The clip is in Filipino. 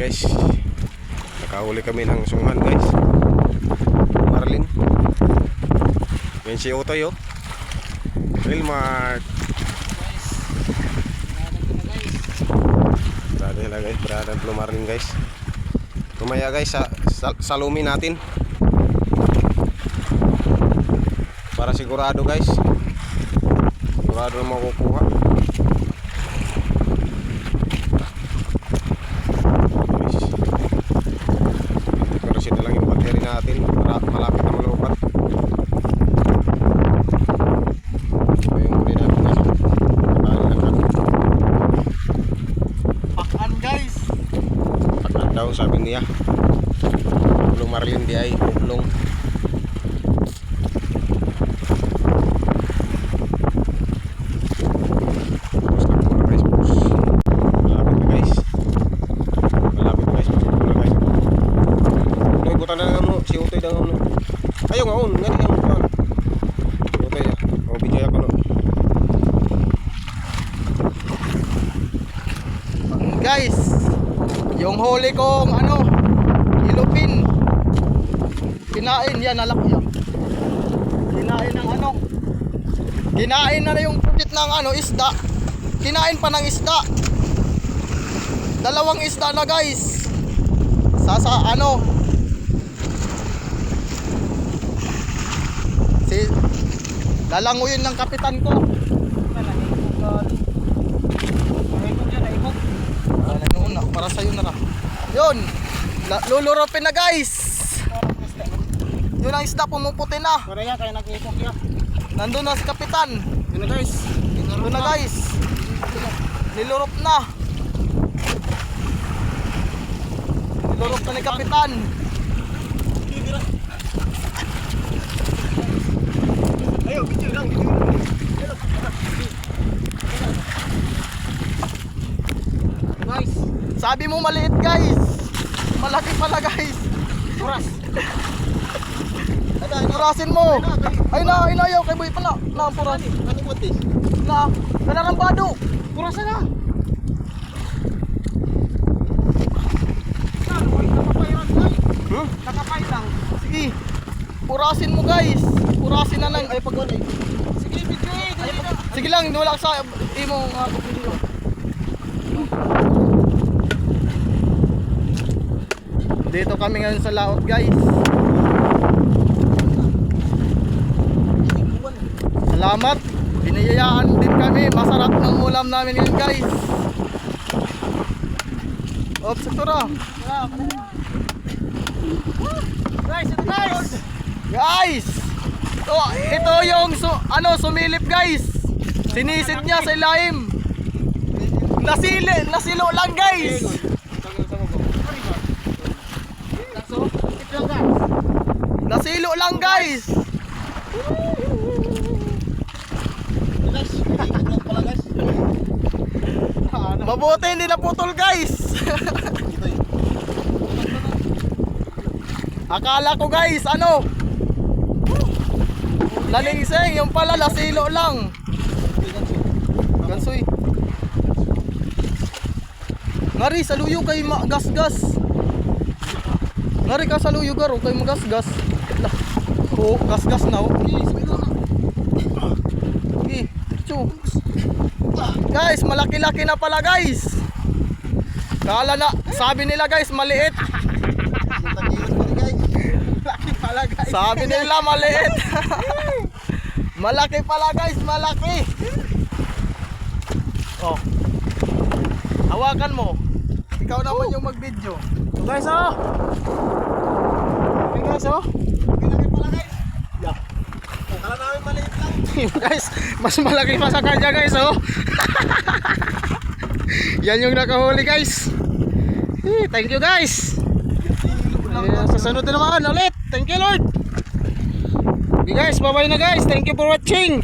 guys. Nakahuli kami ng sunghan guys. Marlin. Yan si Utoy oh. Wilmart. Berada sila guys, berada Blue Marlin guys. Lumaya guys, salumin natin. Para sigurado guys. Sigurado na makukuha. Pero sila lang yung battery natin para malapit na malupat. So yung huli natin guys. Pakan guys. Pakan daw sabi niya. Blue Marlin di ay uplong. Ayaw nga on, nga di ang pan. Okay ya, o video ako no. Guys, yung huli kong ilupin. Kinain yan, alak yan. Kinain ng kinain na yung pusit ng isda. Kinain pa ng isda. Dalawang isda na guys. Lalanguyin ng kapitan ko. Para sa'yo na ra. Yun, luluropin na guys. Yun ang isda, pumuputi na. Nandun na si kapitan. Yun na guys. Yun na guys. Nilurop na. Nilurop na ni kapitan. Ayo, video lang, video. Guys, sabi mo maliit guys. Malaki pala guys. Puras. Purasin mo. Ay na, inayaw kay boy pala. Na puras. Ano butis? Na, kanarambado. Purasan na. Nakapay lang. Sige. Purasin mo guys. Purasin na lang. Ay pag sige, video eh. Sige lang, wala sa imo nga video. Dito kami ngayon sa laot guys. Salamat. Biniyayaan din kami. Masarap ng ulam namin ngayon guys. Oops, ito ra. Guys, ito guys. Guys. Ito yung sumilip guys. Sinisid niya sa ilalim. Nasilo lang guys. Nasilo lang guys. Mabuti hindi naputol guys. Akala ko guys lalingseng, yung pala nasilo lang. Gansoy. Ngari saluyo kay magasgas. Ngari ka saluyo garo kay magasgas. Oh, gasgas na oh. Guys, malaki-laki na pala guys. Kala na, sabi nila guys maliit. Sabi nila maliit. Malaki pala guys, malaki. Oh. Hawakan mo. Ikaw naman yung mag-video. So guys Okay guys Malaki pala guys. Yeah. Kala namin maliit lang. Guys, mas malaki pa sa kanya guys Yan yung nakahuli guys. Thank you guys. Sa sunod na naman ulit. Thank you Lord. Okay guys, bye bye na guys. Thank you for watching.